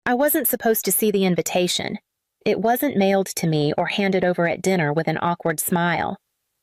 I wasn't supposed to see the invitation. It wasn't mailed to me or handed over at dinner with an awkward smile.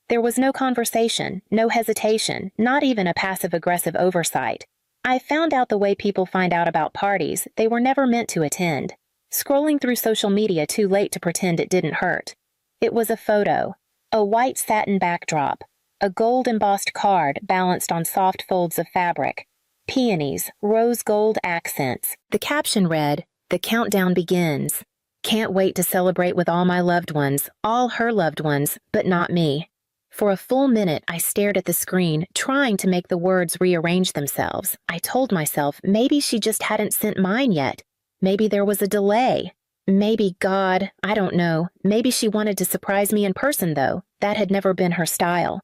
There was no conversation, no hesitation, not even a passive-aggressive oversight. I found out the way people find out about parties they were never meant to attend, scrolling through social media too late to pretend it didn't hurt. It was a photo, a white satin backdrop, a gold-embossed card balanced on soft folds of fabric, peonies, rose gold accents. The caption read, "The countdown begins. Can't wait to celebrate with all my loved ones, all her loved ones, but not me." For a full minute, I stared at the screen, trying to make the words rearrange themselves. I told myself maybe she just hadn't sent mine yet. Maybe there was a delay. Maybe, God, I don't know. Maybe she wanted to surprise me in person, though. That had never been her style.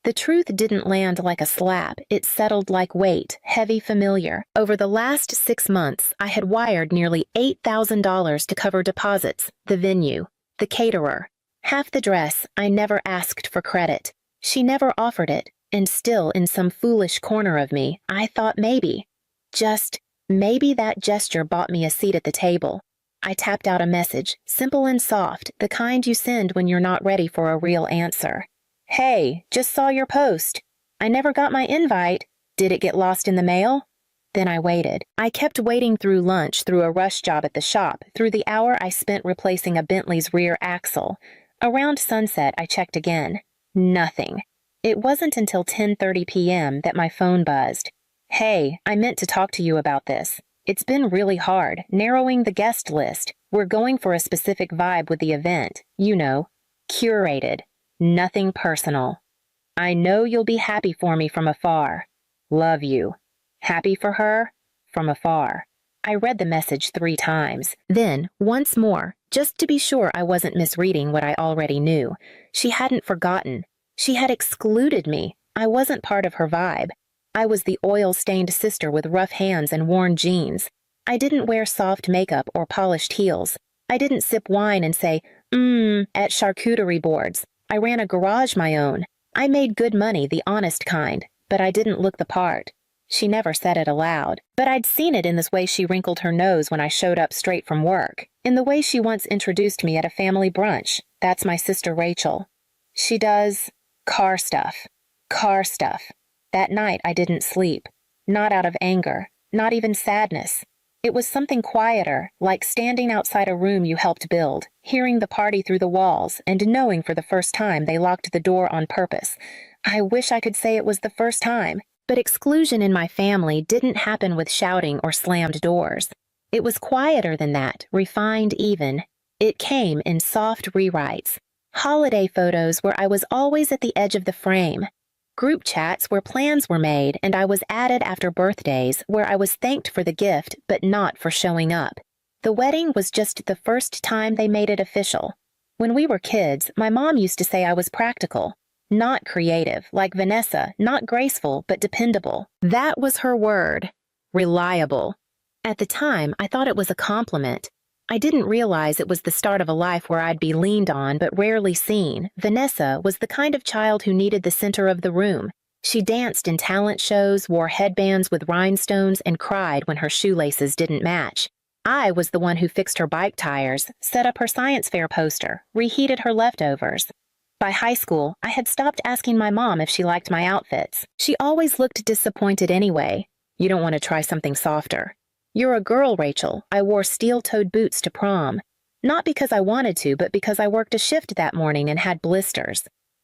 The truth didn't land like a slap. It settled like weight, heavy, familiar. Over the last 6 months, I had wired nearly $8,000 to cover deposits, the venue, the caterer. Half the dress, I never asked for credit. She never offered it, and still in some foolish corner of me, I thought maybe, just maybe that gesture bought me a seat at the table. I tapped out a message, simple and soft, the kind you send when you're not ready for a real answer. "Hey, just saw your post. I never got my invite. Did it get lost in the mail?" Then I waited. I kept waiting through lunch, through a rush job at the shop, through the hour I spent replacing a Bentley's rear axle. Around sunset, I checked again. Nothing. It wasn't until 10:30 p.m. that my phone buzzed. "Hey, I meant to talk to you about this. It's been really hard, narrowing the guest list. We're going for a specific vibe with the event. You know, curated. Nothing personal. I know you'll be happy for me from afar. Love you. Happy for her? From afar." I read the message 3 times. Then, once more, just to be sure I wasn't misreading what I already knew. She hadn't forgotten. She had excluded me. I wasn't part of her vibe. I was the oil-stained sister with rough hands and worn jeans. I didn't wear soft makeup or polished heels. I didn't sip wine and say, at charcuterie boards. I ran a garage my own. I made good money, the honest kind, but I didn't look the part. She never said it aloud, but I'd seen it in this way she wrinkled her nose when I showed up straight from work, in the way she once introduced me at a family brunch. That's my sister Rachel. She does car stuff. Car stuff. That night I didn't sleep. Not out of anger, not even sadness. It was something quieter, like standing outside a room you helped build, hearing the party through the walls, and knowing for the first time they locked the door on purpose. I wish I could say it was the first time. But exclusion in my family didn't happen with shouting or slammed doors. It was quieter than that, refined even. It came in soft rewrites. Holiday photos where I was always at the edge of the frame. Group chats where plans were made and I was added after birthdays where I was thanked for the gift but not for showing up. The wedding was just the first time they made it official. When we were kids, my mom used to say I was practical. Not creative, like Vanessa, not graceful, but dependable. That was her word. Reliable. At the time, I thought it was a compliment. I didn't realize it was the start of a life where I'd be leaned on but rarely seen. Vanessa was the kind of child who needed the center of the room. She danced in talent shows, wore headbands with rhinestones, and cried when her shoelaces didn't match. I was the one who fixed her bike tires, set up her science fair poster, reheated her leftovers. By high school, I had stopped asking my mom if she liked my outfits. She always looked disappointed anyway. "You don't want to try something softer." "You're a girl, Rachel. I wore steel-toed boots to prom. Not because I wanted to, but because I worked a shift that morning and had blisters.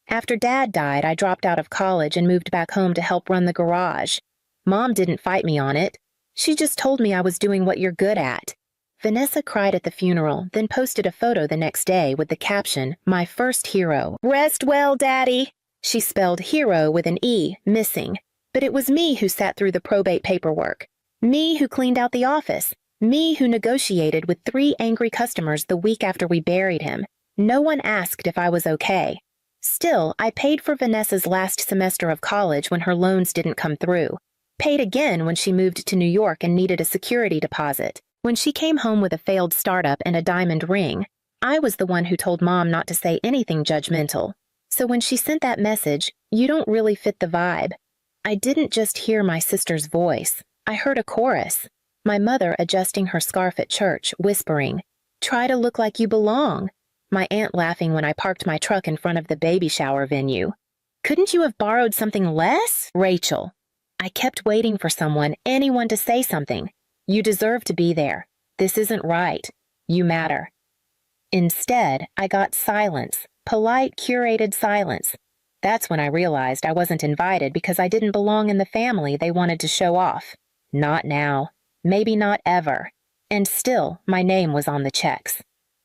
After Dad died, I dropped out of college and moved back home to help run the garage. Mom didn't fight me on it. She just told me I was doing what you're good at." Vanessa cried at the funeral, then posted a photo the next day with the caption, "My first hero. Rest well, Daddy." She spelled hero with an E, missing. But it was me who sat through the probate paperwork. Me who cleaned out the office. Me who negotiated with 3 angry customers the week after we buried him. No one asked if I was okay. Still, I paid for Vanessa's last semester of college when her loans didn't come through. Paid again when she moved to New York and needed a security deposit. When she came home with a failed startup and a diamond ring, I was the one who told Mom not to say anything judgmental. So when she sent that message, "You don't really fit the vibe," I didn't just hear my sister's voice. I heard a chorus. My mother adjusting her scarf at church, whispering, "Try to look like you belong." My aunt laughing when I parked my truck in front of the baby shower venue. "Couldn't you have borrowed something less?" Rachel. I kept waiting for someone, anyone to say something. "You deserve to be there. This isn't right. You matter." Instead, I got silence, polite, curated silence. That's when I realized I wasn't invited because I didn't belong in the family they wanted to show off. Not now. Maybe not ever. And still, my name was on the checks.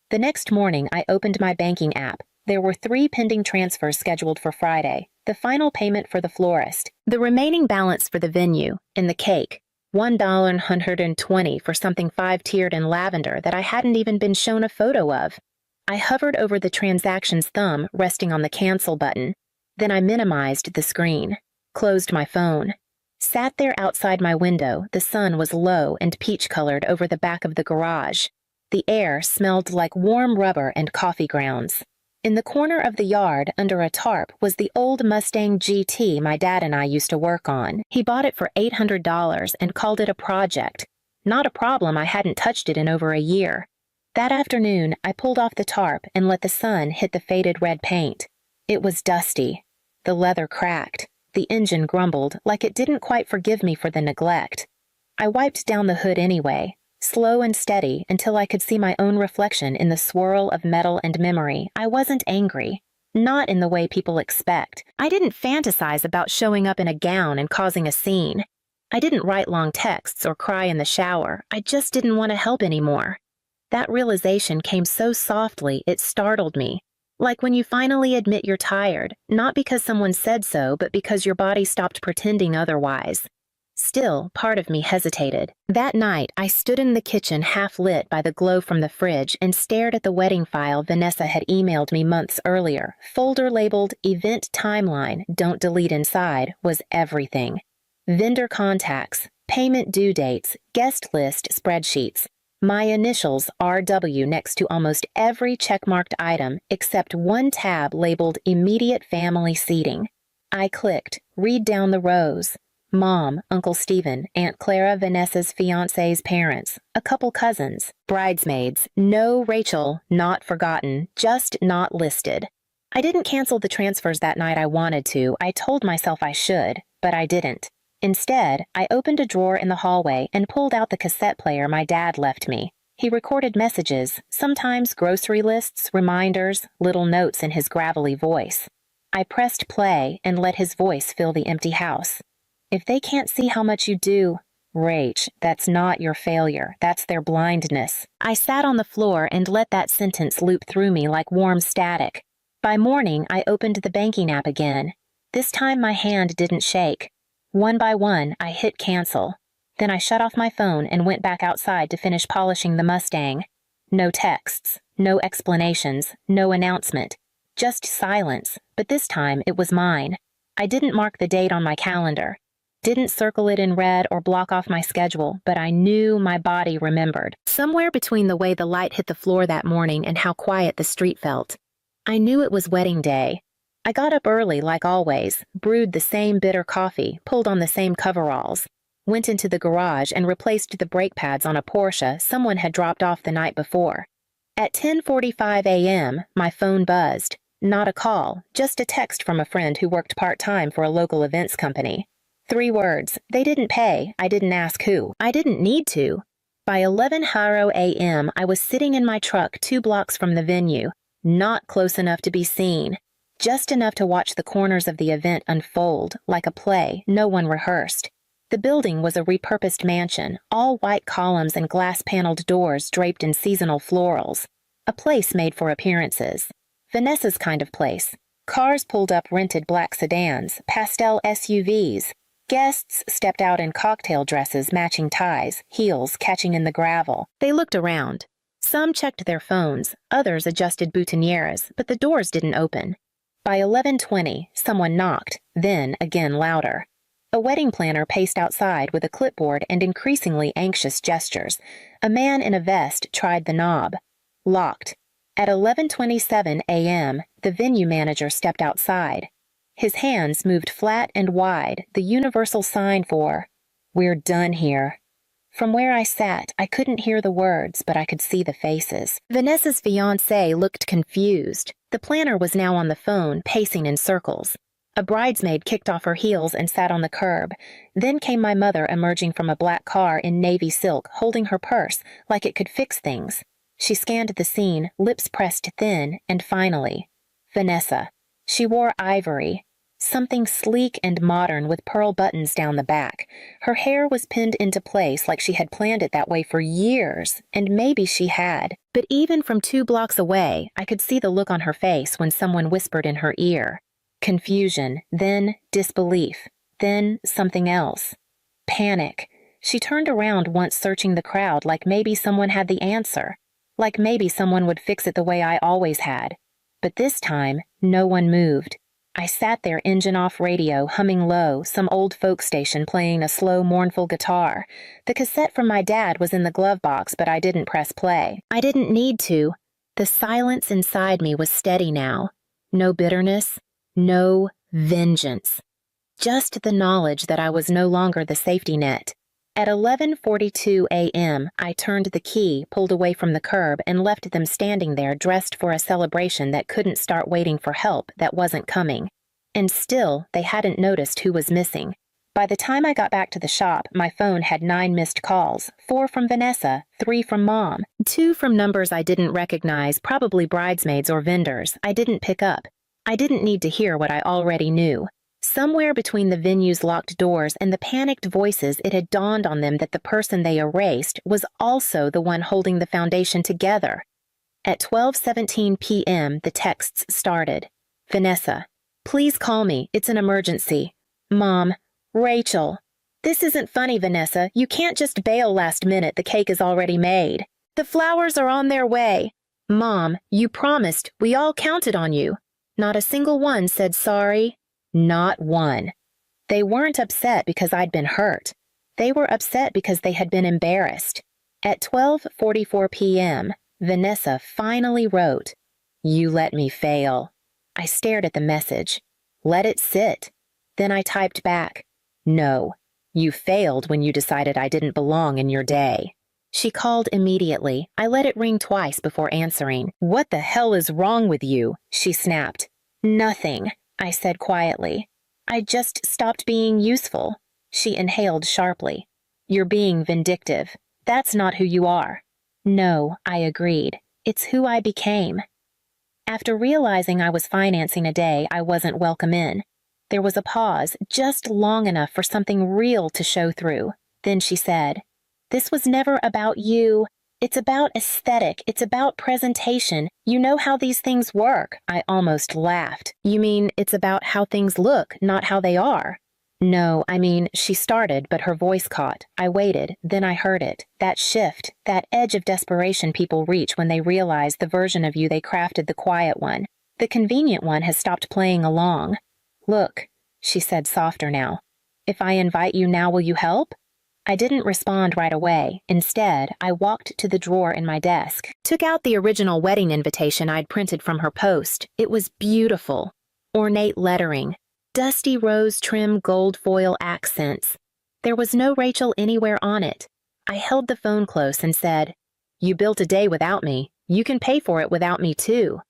The next morning, I opened my banking app. There were 3 pending transfers scheduled for Friday, the final payment for the florist, the remaining balance for the venue, and the cake, $1.20 for something 5-tiered in lavender that I hadn't even been shown a photo of. I hovered over the transaction's thumb, resting on the cancel button. Then I minimized the screen, closed my phone. Sat there outside my window. The sun was low and peach-colored over the back of the garage. The air smelled like warm rubber and coffee grounds. In the corner of the yard, under a tarp, was the old Mustang GT my dad and I used to work on. He bought it for $800 and called it a project. Not a problem, I hadn't touched it in over a year. That afternoon, I pulled off the tarp and let the sun hit the faded red paint. It was dusty. The leather cracked. The engine grumbled like it didn't quite forgive me for the neglect. I wiped down the hood anyway, slow and steady until I could see my own reflection in the swirl of metal and memory. I wasn't angry. Not in the way people expect. I didn't fantasize about showing up in a gown and causing a scene. I didn't write long texts or cry in the shower. I just didn't want to help anymore. That realization came so softly it startled me. Like when you finally admit you're tired, not because someone said so, but because your body stopped pretending otherwise. Still, part of me hesitated. That night, I stood in the kitchen half-lit by the glow from the fridge and stared at the wedding file Vanessa had emailed me months earlier. Folder labeled Event Timeline, Don't Delete Inside, was everything. Vendor contacts, payment due dates, guest list spreadsheets. My initials, RW, next to almost every checkmarked item except one tab labeled Immediate Family Seating. I clicked, read down the rows. Mom, Uncle Stephen, Aunt Clara, Vanessa's fiancé's parents, a couple cousins, bridesmaids, no Rachel, not forgotten, just not listed. I didn't cancel the transfers that night I wanted to. I told myself I should, but I didn't. Instead, I opened a drawer in the hallway and pulled out the cassette player my dad left me. He recorded messages, sometimes grocery lists, reminders, little notes in his gravelly voice. I pressed play and let his voice fill the empty house. "If they can't see how much you do, Rach, that's not your failure, that's their blindness." I sat on the floor and let that sentence loop through me like warm static. By morning, I opened the banking app again. This time my hand didn't shake. One by one, I hit cancel. Then I shut off my phone and went back outside to finish polishing the Mustang. No texts, no explanations, no announcement. Just silence, but this time it was mine. I didn't mark the date on my calendar. Didn't circle it in red or block off my schedule, but I knew my body remembered. Somewhere between the way the light hit the floor that morning and how quiet the street felt. I knew it was wedding day. I got up early like always, brewed the same bitter coffee, pulled on the same coveralls, went into the garage and replaced the brake pads on a Porsche someone had dropped off the night before. At 10:45 a.m., my phone buzzed. Not a call, just a text from a friend who worked part-time for a local events company. 3 words. They didn't pay. I didn't ask who. I didn't need to. By 11:00 a.m., I was sitting in my truck 2 blocks from the venue, not close enough to be seen. Just enough to watch the corners of the event unfold, like a play no one rehearsed. The building was a repurposed mansion, all white columns and glass-paneled doors draped in seasonal florals. A place made for appearances. Vanessa's kind of place. Cars pulled up rented black sedans, pastel SUVs. Guests stepped out in cocktail dresses, matching ties, heels catching in the gravel. They looked around. Some checked their phones, others adjusted boutonnieres, but the doors didn't open. By 11:20, someone knocked, then again louder. A wedding planner paced outside with a clipboard and increasingly anxious gestures. A man in a vest tried the knob. Locked. At 11:27 a.m., the venue manager stepped outside. His hands moved flat and wide, the universal sign for, "We're done here." From where I sat, I couldn't hear the words, but I could see the faces. Vanessa's fiancé looked confused. The planner was now on the phone, pacing in circles. A bridesmaid kicked off her heels and sat on the curb. Then came my mother emerging from a black car in navy silk, holding her purse, like it could fix things. She scanned the scene, lips pressed thin, and finally, Vanessa. She wore ivory, something sleek and modern with pearl buttons down the back. Her hair was pinned into place like she had planned it that way for years, and maybe she had. But even from 2 blocks away, I could see the look on her face when someone whispered in her ear. Confusion, then disbelief, then something else. Panic. She turned around once searching the crowd like maybe someone had the answer, like maybe someone would fix it the way I always had. But this time, no one moved. I sat there, engine off radio, humming low, some old folk station playing a slow, mournful guitar. The cassette from my dad was in the glove box, but I didn't press play. I didn't need to. The silence inside me was steady now. No bitterness, no vengeance. Just the knowledge that I was no longer the safety net. At 11:42 a.m., I turned the key, pulled away from the curb, and left them standing there dressed for a celebration that couldn't start waiting for help that wasn't coming. And still, they hadn't noticed who was missing. By the time I got back to the shop, my phone had 9 missed calls, 4 from Vanessa, 3 from Mom, 2 from numbers I didn't recognize, probably bridesmaids or vendors. I didn't pick up. I didn't need to hear what I already knew. Somewhere between the venue's locked doors and the panicked voices, it had dawned on them that the person they erased was also the one holding the foundation together. At 12:17 p.m., the texts started. Vanessa, please call me. It's an emergency. Mom, Rachel. This isn't funny, Vanessa. You can't just bail last minute. The cake is already made. The flowers are on their way. Mom, you promised. We all counted on you. Not a single one said sorry. Not one. They weren't upset because I'd been hurt. They were upset because they had been embarrassed. At 12:44 p.m., Vanessa finally wrote, "You let me fail." I stared at the message. Let it sit. Then I typed back, "No, you failed when you decided I didn't belong in your day." She called immediately. I let it ring twice before answering. "What the hell is wrong with you?" she snapped. "Nothing," I said quietly. "I just stopped being useful." She inhaled sharply. "You're being vindictive. That's not who you are." "No," I agreed. "It's who I became." After realizing I was financing a day I wasn't welcome in, there was a pause, just long enough for something real to show through. Then she said, "This was never about you. It's about aesthetic. It's about presentation. You know how these things work." I almost laughed. "You mean it's about how things look, not how they are?" "No, I mean," she started, but her voice caught. I waited, then I heard it. That shift, that edge of desperation people reach when they realize the version of you they crafted, the quiet one. The convenient one has stopped playing along. "Look," she said softer now. "If I invite you now, will you help?" I didn't respond right away. Instead, I walked to the drawer in my desk, took out the original wedding invitation I'd printed from her post. It was beautiful. Ornate lettering. Dusty rose trim gold foil accents. There was no Rachel anywhere on it. I held the phone close and said, "You built a day without me. You can pay for it without me too."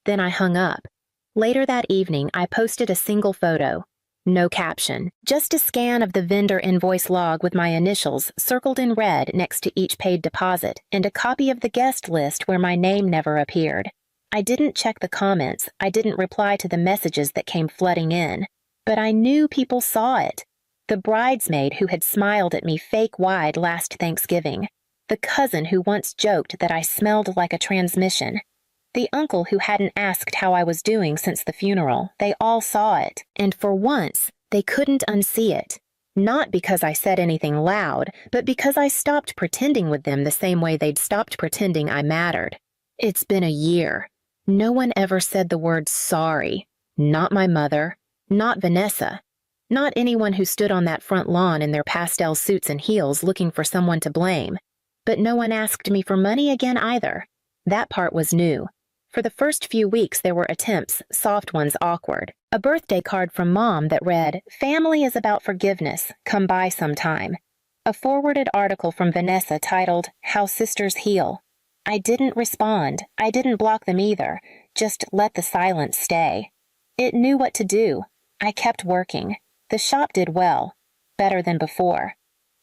Then I hung up. Later that evening, I posted a single photo. No caption, just a scan of the vendor invoice log with my initials circled in red next to each paid deposit, and a copy of the guest list where my name never appeared. I didn't check the comments. I didn't reply to the messages that came flooding in. But I knew people saw it. The bridesmaid who had smiled at me fake-wide last Thanksgiving. The cousin who once joked that I smelled like a transmission. The uncle who hadn't asked how I was doing since the funeral. They all saw it. And for once, they couldn't unsee it. Not because I said anything loud, but because I stopped pretending with them the same way they'd stopped pretending I mattered. It's been a year. No one ever said the word sorry. Not my mother. Not Vanessa. Not anyone who stood on that front lawn in their pastel suits and heels looking for someone to blame. But no one asked me for money again either. That part was new. For the first few weeks there were attempts, soft ones awkward. A birthday card from Mom that read, "Family is about forgiveness. Come by sometime." A forwarded article from Vanessa titled, How Sisters Heal. I didn't respond. I didn't block them either. Just let the silence stay. It knew what to do. I kept working. The shop did well. Better than before.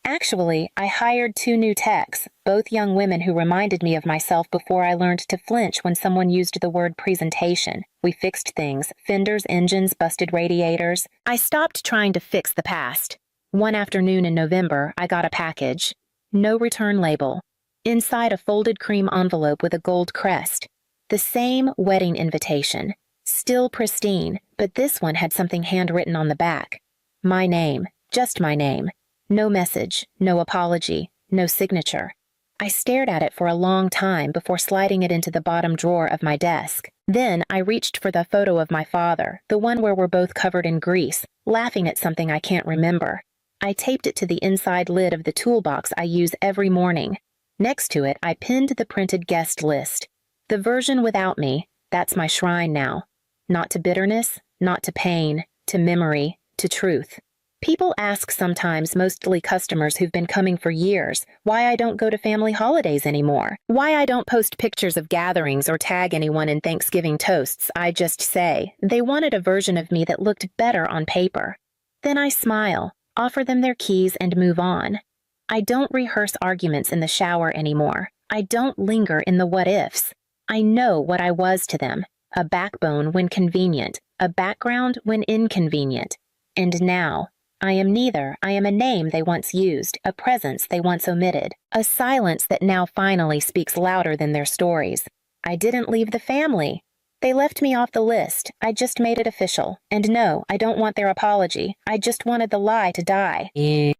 Actually, I hired 2 new techs, both young women who reminded me of myself before I learned to flinch when someone used the word presentation. We fixed things, fenders, engines, busted radiators. I stopped trying to fix the past. One afternoon in November, I got a package. No return label. Inside a folded cream envelope with a gold crest. The same wedding invitation. Still pristine, but this one had something handwritten on the back. My name. Just my name. No message, no apology, no signature. I stared at it for a long time before sliding it into the bottom drawer of my desk. Then I reached for the photo of my father, the one where we're both covered in grease, laughing at something I can't remember. I taped it to the inside lid of the toolbox I use every morning. Next to it, I pinned the printed guest list. The version without me, that's my shrine now. Not to bitterness, not to pain, to memory, to truth. People ask sometimes, mostly customers who've been coming for years, why I don't go to family holidays anymore. Why I don't post pictures of gatherings or tag anyone in Thanksgiving toasts. I just say, they wanted a version of me that looked better on paper. Then I smile, offer them their keys and move on. I don't rehearse arguments in the shower anymore. I don't linger in the what-ifs. I know what I was to them. A backbone when convenient, a background when inconvenient. And now, I am neither. I am a name they once used, a presence they once omitted, a silence that now finally speaks louder than their stories. I didn't leave the family. They left me off the list. I just made it official. And no, I don't want their apology. I just wanted the lie to die.